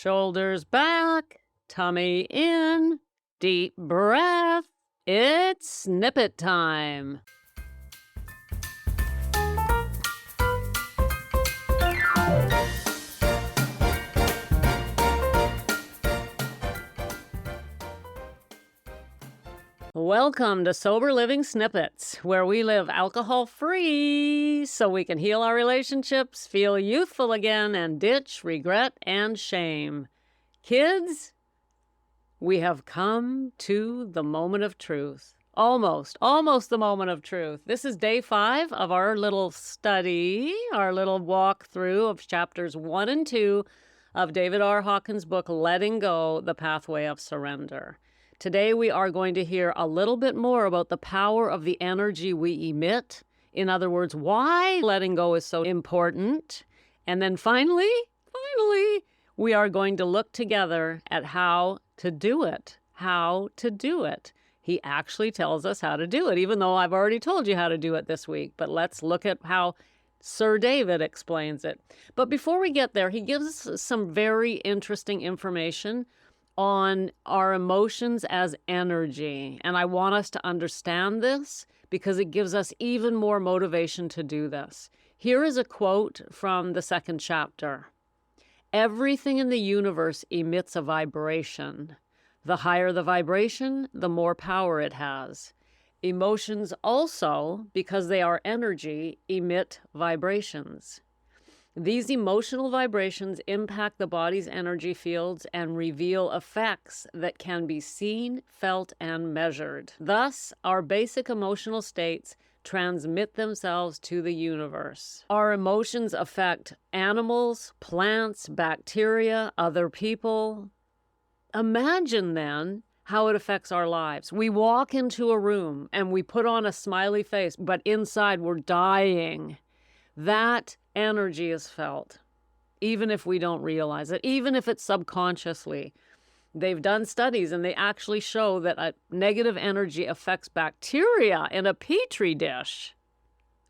Shoulders back, tummy in, deep breath. It's snippet time. Welcome to Sober Living Snippets, where we live alcohol-free so we can heal our relationships, feel youthful again, and ditch regret and shame. Kids, we have come to the moment of truth. Almost the moment of truth. This is day 5 of our little study, our little walkthrough of chapters 1 and 2 of David R. Hawkins' book, Letting Go, The Pathway of Surrender. Today we are going to hear a little bit more about the power of the energy we emit. In other words, why letting go is so important. And then finally, we are going to look together at how to do it. He actually tells us how to do it, even though I've already told you how to do it this week. But let's look at how Sir David explains it. But before we get there, he gives us some very interesting information on our emotions as energy. And I want us to understand this because it gives us even more motivation to do this. Here is a quote from the 2nd chapter. Everything in the universe emits a vibration. The higher the vibration, the more power it has. Emotions also, because they are energy, emit vibrations. These emotional vibrations impact the body's energy fields and reveal effects that can be seen, felt, and measured. Thus, our basic emotional states transmit themselves to the universe. Our emotions affect animals, plants, bacteria, other people. Imagine then how it affects our lives. We walk into a room and we put on a smiley face, but inside we're dying. That energy is felt, even if we don't realize it, even if it's subconsciously. They've done studies and they actually show that a negative energy affects bacteria in a petri dish,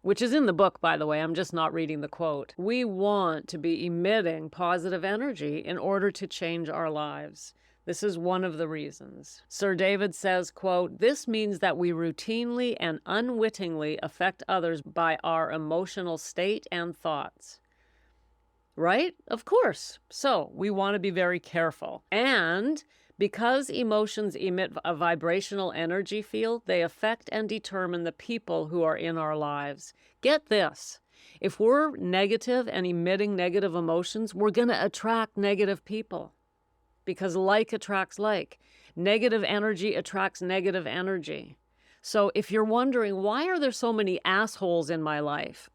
which is in the book, by the way. I'm just not reading the quote. We want to be emitting positive energy in order to change our lives. This is one of the reasons. Sir David says, quote, "This means that we routinely and unwittingly affect others by our emotional state and thoughts." Right? Of course. So we want to be very careful. And because emotions emit a vibrational energy field, they affect and determine the people who are in our lives. Get this. If we're negative and emitting negative emotions, we're going to attract negative people. Because like attracts like. Negative energy attracts negative energy. So if you're wondering, why are there so many assholes in my life?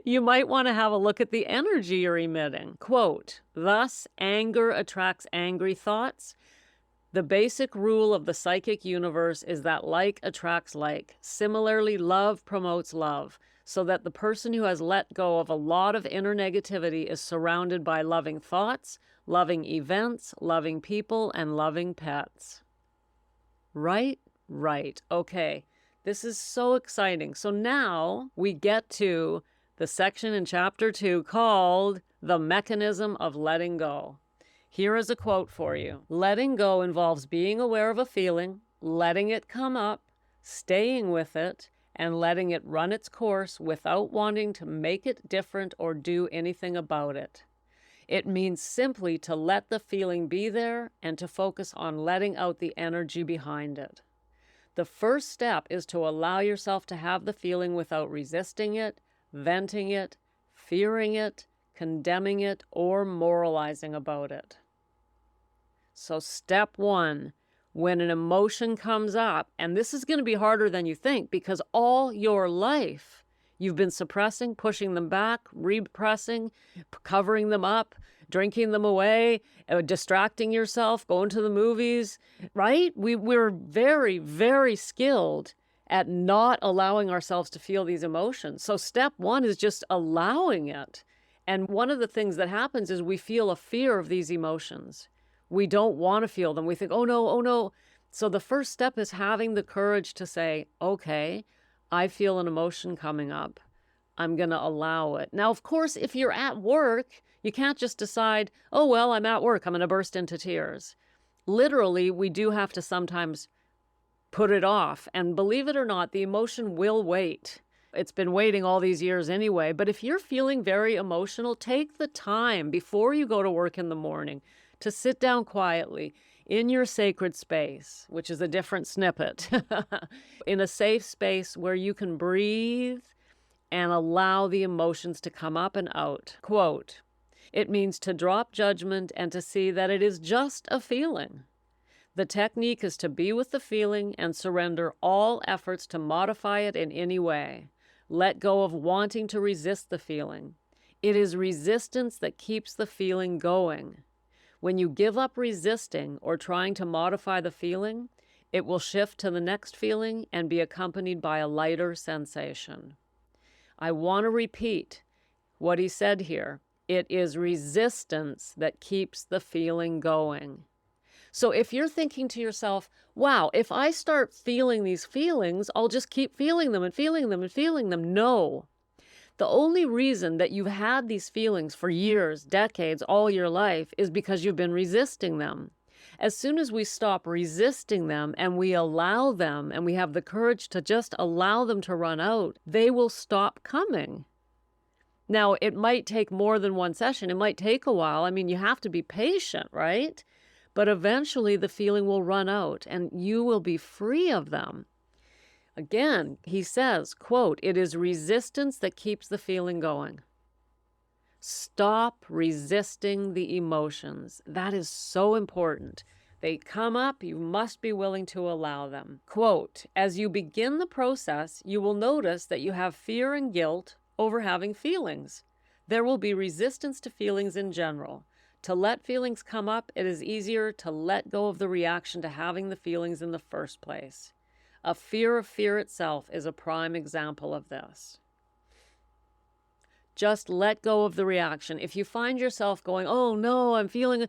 You might want to have a look at the energy you're emitting. Quote, "Thus, anger attracts angry thoughts. The basic rule of the psychic universe is that like attracts like. Similarly, love promotes love, so that the person who has let go of a lot of inner negativity is surrounded by loving thoughts, loving events, loving people, and loving pets." Right? Right. Okay. This is so exciting. So now we get to the section in chapter 2 called The Mechanism of Letting Go. Here is a quote for you. Letting go involves being aware of a feeling, letting it come up, staying with it, and letting it run its course without wanting to make it different or do anything about it. It means simply to let the feeling be there and to focus on letting out the energy behind it. The first step is to allow yourself to have the feeling without resisting it, venting it, fearing it, condemning it, or moralizing about it. So step 1, when an emotion comes up, and this is going to be harder than you think because all your life you've been suppressing, pushing them back, repressing, covering them up, drinking them away, distracting yourself, going to the movies, right? We're very, very skilled at not allowing ourselves to feel these emotions. So step 1 is just allowing it. And one of the things that happens is we feel a fear of these emotions. We don't want to feel them. We think, oh no, oh no. So the first step is having the courage to say, okay, I feel an emotion coming up. I'm going to allow it. Now, of course, if you're at work, you can't just decide, oh, well, I'm at work, I'm going to burst into tears. Literally, we do have to sometimes put it off. And believe it or not, the emotion will wait. It's been waiting all these years anyway. But if you're feeling very emotional, take the time before you go to work in the morning to sit down quietly in your sacred space, which is a different snippet, in a safe space where you can breathe and allow the emotions to come up and out. Quote, "It means to drop judgment and to see that it is just a feeling. The technique is to be with the feeling and surrender all efforts to modify it in any way. Let go of wanting to resist the feeling. It is resistance that keeps the feeling going. When you give up resisting or trying to modify the feeling, it will shift to the next feeling and be accompanied by a lighter sensation." I want to repeat what he said here. It is resistance that keeps the feeling going. So if you're thinking to yourself, wow, if I start feeling these feelings, I'll just keep feeling them and feeling them and feeling them. No. The only reason that you've had these feelings for years, decades, all your life is because you've been resisting them. As soon as we stop resisting them and we allow them and we have the courage to just allow them to run out, they will stop coming. Now, it might take more than one session. It might take a while. I mean, you have to be patient, right? But eventually the feeling will run out and you will be free of them. Again, he says, quote, "It is resistance that keeps the feeling going." Stop resisting the emotions. That is so important. They come up, you must be willing to allow them. Quote, "As you begin the process, you will notice that you have fear and guilt over having feelings. There will be resistance to feelings in general. To let feelings come up, it is easier to let go of the reaction to having the feelings in the first place. A fear of fear itself is a prime example of this." Just let go of the reaction. If you find yourself going, oh no, I'm feeling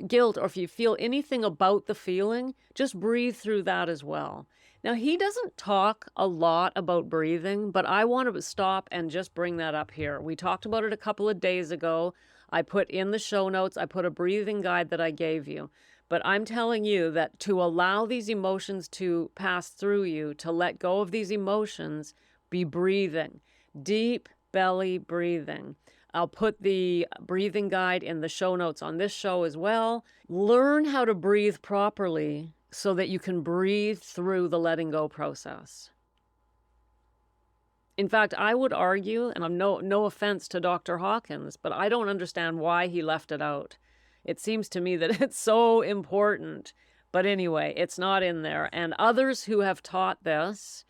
guilt, or if you feel anything about the feeling, just breathe through that as well. Now, he doesn't talk a lot about breathing, but I want to stop and just bring that up here. We talked about it a couple of days ago. I put in the show notes, I put a breathing guide that I gave you. But I'm telling you that to allow these emotions to pass through you, to let go of these emotions, be breathing. Deep belly breathing. I'll put the breathing guide in the show notes on this show as well. Learn how to breathe properly so that you can breathe through the letting go process. In fact, I would argue, and I'm no offense to Dr. Hawkins, but I don't understand why he left it out. It seems to me that it's so important. But anyway, it's not in there. And others who have taught this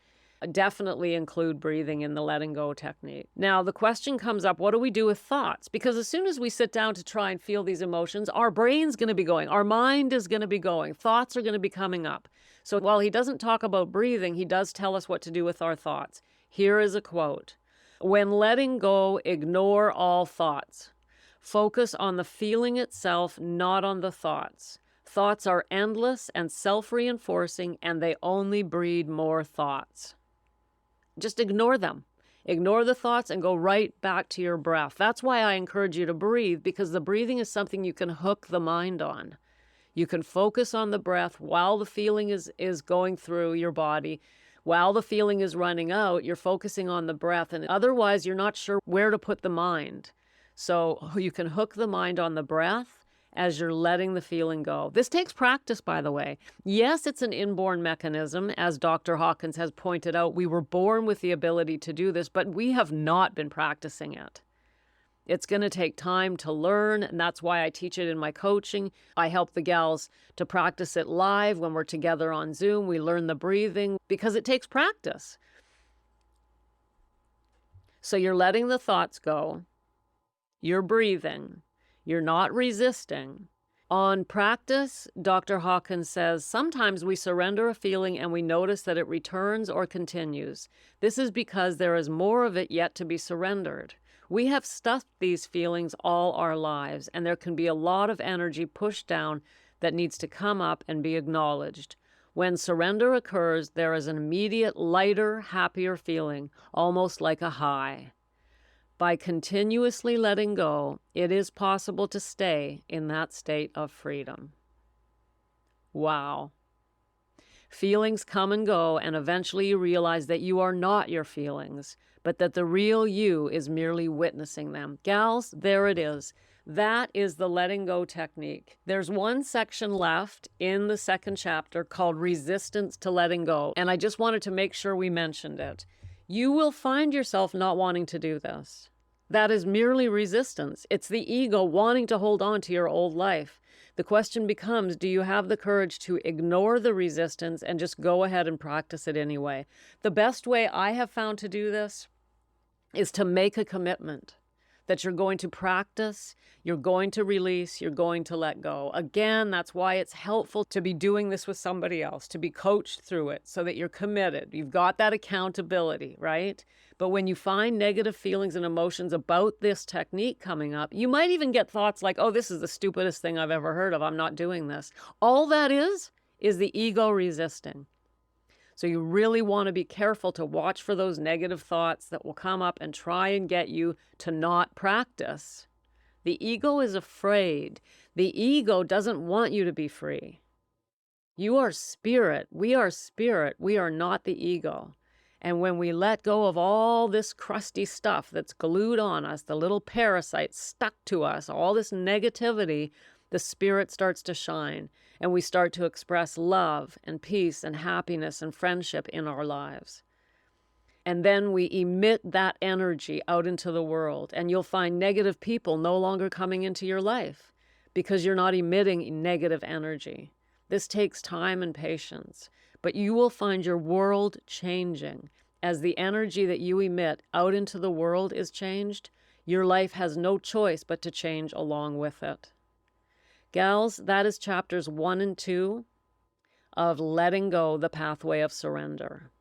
definitely include breathing in the letting go technique. Now, the question comes up, what do we do with thoughts? Because as soon as we sit down to try and feel these emotions, our brain's going to be going, our mind is going to be going, thoughts are going to be coming up. So while he doesn't talk about breathing, he does tell us what to do with our thoughts. Here is a quote. "When letting go, ignore all thoughts. Focus on the feeling itself, not on the thoughts. Thoughts are endless and self-reinforcing, and they only breed more thoughts." Just ignore them. Ignore the thoughts and go right back to your breath. That's why I encourage you to breathe, because the breathing is something you can hook the mind on. You can focus on the breath while the feeling is going through your body. While the feeling is running out, you're focusing on the breath, and otherwise you're not sure where to put the mind. So you can hook the mind on the breath as you're letting the feeling go. This takes practice, by the way. Yes, it's an inborn mechanism. As Dr. Hawkins has pointed out, we were born with the ability to do this, but we have not been practicing it. It's going to take time to learn, and that's why I teach it in my coaching. I help the gals to practice it live when we're together on Zoom. We learn the breathing because it takes practice. So you're letting the thoughts go. You're breathing. You're not resisting. On practice, Dr. Hawkins says, sometimes we surrender a feeling and we notice that it returns or continues. This is because there is more of it yet to be surrendered. We have stuffed these feelings all our lives, and there can be a lot of energy pushed down that needs to come up and be acknowledged. When surrender occurs, there is an immediate, lighter, happier feeling, almost like a high. By continuously letting go, it is possible to stay in that state of freedom. Wow. Feelings come and go, and eventually you realize that you are not your feelings, but that the real you is merely witnessing them. Gals, there it is. That is the letting go technique. There's one section left in the second chapter called Resistance to Letting Go, and I just wanted to make sure we mentioned it. You will find yourself not wanting to do this. That is merely resistance. It's the ego wanting to hold on to your old life. The question becomes, do you have the courage to ignore the resistance and just go ahead and practice it anyway? The best way I have found to do this is to make a commitment that you're going to practice, you're going to release, you're going to let go. Again, that's why it's helpful to be doing this with somebody else, to be coached through it so that you're committed. You've got that accountability, right? But when you find negative feelings and emotions about this technique coming up, you might even get thoughts like, oh, this is the stupidest thing I've ever heard of. I'm not doing this. All that is the ego resisting. So you really want to be careful to watch for those negative thoughts that will come up and try and get you to not practice. The ego is afraid. The ego doesn't want you to be free. You are spirit. We are spirit. We are not the ego. And when we let go of all this crusty stuff that's glued on us, the little parasites stuck to us, all this negativity, the spirit starts to shine, and we start to express love and peace and happiness and friendship in our lives. And then we emit that energy out into the world, and you'll find negative people no longer coming into your life because you're not emitting negative energy. This takes time and patience, but you will find your world changing. As the energy that you emit out into the world is changed, your life has no choice but to change along with it. Gals, that is chapters 1 and 2 of Letting Go, the Pathway of Surrender.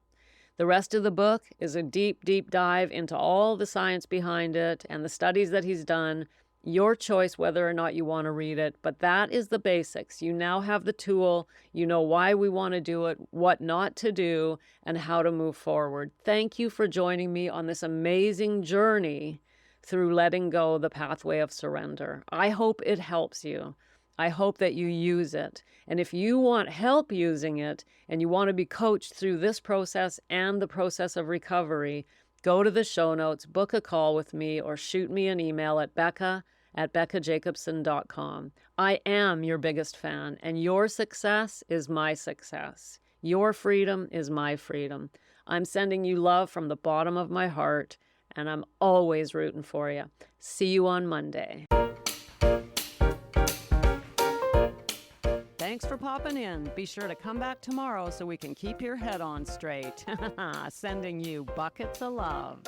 The rest of the book is a deep, deep dive into all the science behind it and the studies that he's done. Your choice whether or not you want to read it, but that is the basics. You now have the tool. You know why we want to do it, what not to do, and how to move forward. Thank you for joining me on this amazing journey through Letting Go, the Pathway of Surrender. I hope it helps you. I hope that you use it. And if you want help using it and you want to be coached through this process and the process of recovery, go to the show notes, book a call with me, or shoot me an email at becca@beccajacobson.com. I am your biggest fan, and your success is my success. Your freedom is my freedom. I'm sending you love from the bottom of my heart, and I'm always rooting for you. See you on Monday. Thanks for popping in. Be sure to come back tomorrow so we can keep your head on straight. Sending you buckets of love.